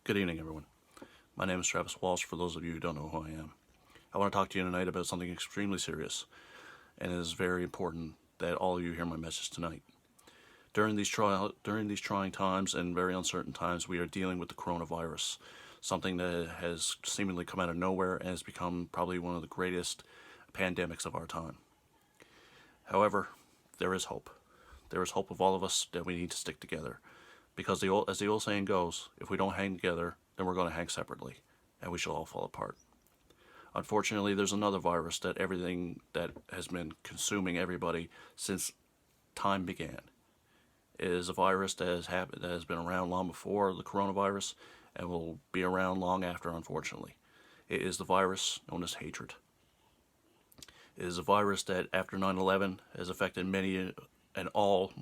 Good evening, everyone. My name is Travis Walsh, for those of you who don't know who I am. I want to talk to you tonight about something extremely serious, and it is very important that all of you hear my message tonight. During these trying times and very uncertain times, we are dealing with the coronavirus, something that has seemingly come out of nowhere and has become probably one of the greatest pandemics of our time. However, there is hope. There is hope of all of us that we need to stick together. Because as the old saying goes, if we don't hang together, then we're going to hang separately, and we shall all fall apart. Unfortunately, there's another virus that has been consuming everybody since time began. It is a virus that has been around long before the coronavirus, and will be around long after, unfortunately. It is the virus known as hatred. It is a virus that, after 9/11, has affected many and all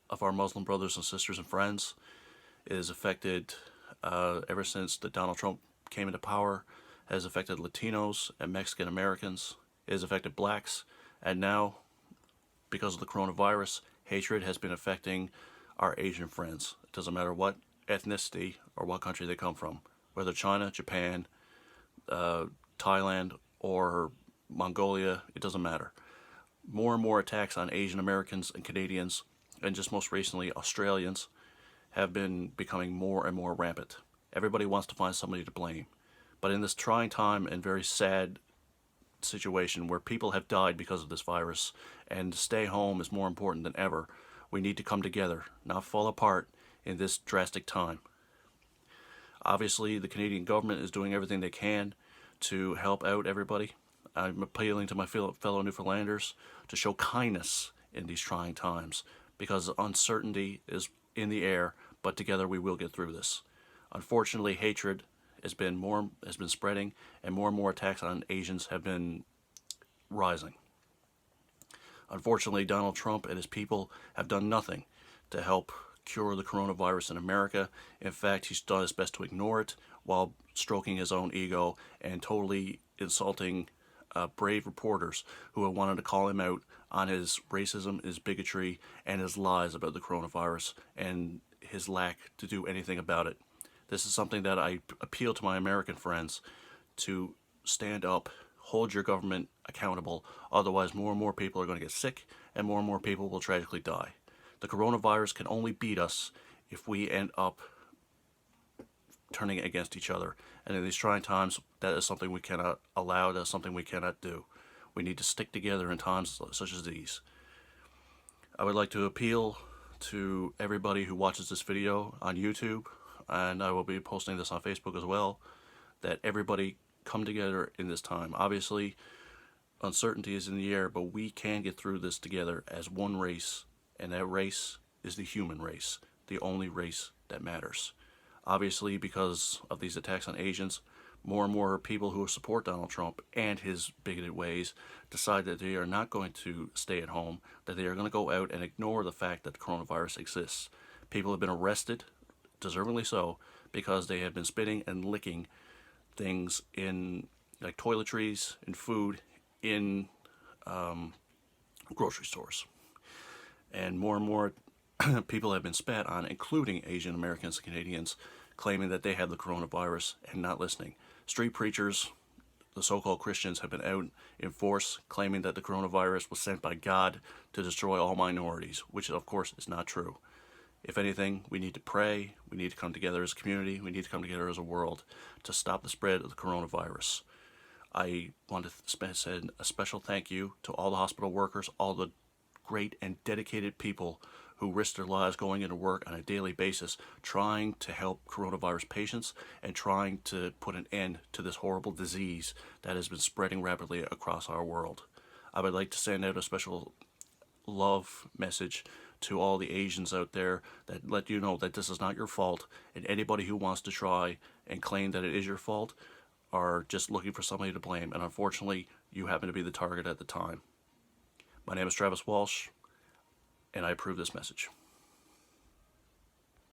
of our Muslim brothers and sisters and friends. It has affected, ever since that Donald Trump came into power, has affected Latinos and Mexican Americans. It has affected blacks, and now, because of the coronavirus, hatred has been affecting our Asian friends. It doesn't matter what ethnicity or what country they come from, whether China, Japan, Thailand, or Mongolia, it doesn't matter. More and more attacks on Asian Americans and Canadians, and just most recently Australians, have been becoming more and more rampant. Everybody wants to find somebody to blame. But in this trying time and very sad situation where people have died because of this virus, and to stay home is more important than ever, we need to come together, not fall apart in this drastic time. Obviously, the Canadian government is doing everything they can to help out everybody. I'm appealing to my fellow Newfoundlanders to show kindness in these trying times, because uncertainty is in the air, but together we will get through this. Unfortunately, hatred has been spreading, and more attacks on Asians have been rising. Unfortunately, Donald Trump and his people have done nothing to help cure the coronavirus in America. In fact, he's done his best to ignore it while stroking his own ego and totally insulting brave reporters who have wanted to call him out on his racism, his bigotry, and his lies about the coronavirus and his lack to do anything about it. This is something that I appeal to my American friends to stand up, hold your government accountable, otherwise more and more people are going to get sick and more people will tragically die. The coronavirus can only beat us if we end up turning against each other. And in these trying times, that is something we cannot allow, that is something we cannot do. We need to stick together in times such as these. I would like to appeal to everybody who watches this video on YouTube, and I will be posting this on Facebook as well, that everybody come together in this time. Obviously, uncertainty is in the air, but we can get through this together as one race, and that race is the human race, the only race that matters. Obviously, because of these attacks on Asians, more and more people who support Donald Trump and his bigoted ways decide that they are not going to stay at home, that they are going to go out and ignore the fact that the coronavirus exists. People have been arrested, deservingly so, because they have been spitting and licking things in, like toiletries and food in grocery stores. And more people have been spat on, including Asian Americans and Canadians, claiming that they have the coronavirus and not listening. Street preachers, the so-called Christians, have been out in force claiming that the coronavirus was sent by God to destroy all minorities, which of course is not true. If anything, we need to pray, we need to come together as a community, we need to come together as a world to stop the spread of the coronavirus. I want to send a special thank you to all the hospital workers, all the great and dedicated people who risk their lives going into work on a daily basis, trying to help coronavirus patients and trying to put an end to this horrible disease that has been spreading rapidly across our world. I would like to send out a special love message to all the Asians out there that let you know that this is not your fault, and anybody who wants to try and claim that it is your fault are just looking for somebody to blame, and unfortunately you happen to be the target at the time. My name is Travis Walsh, and I approve this message.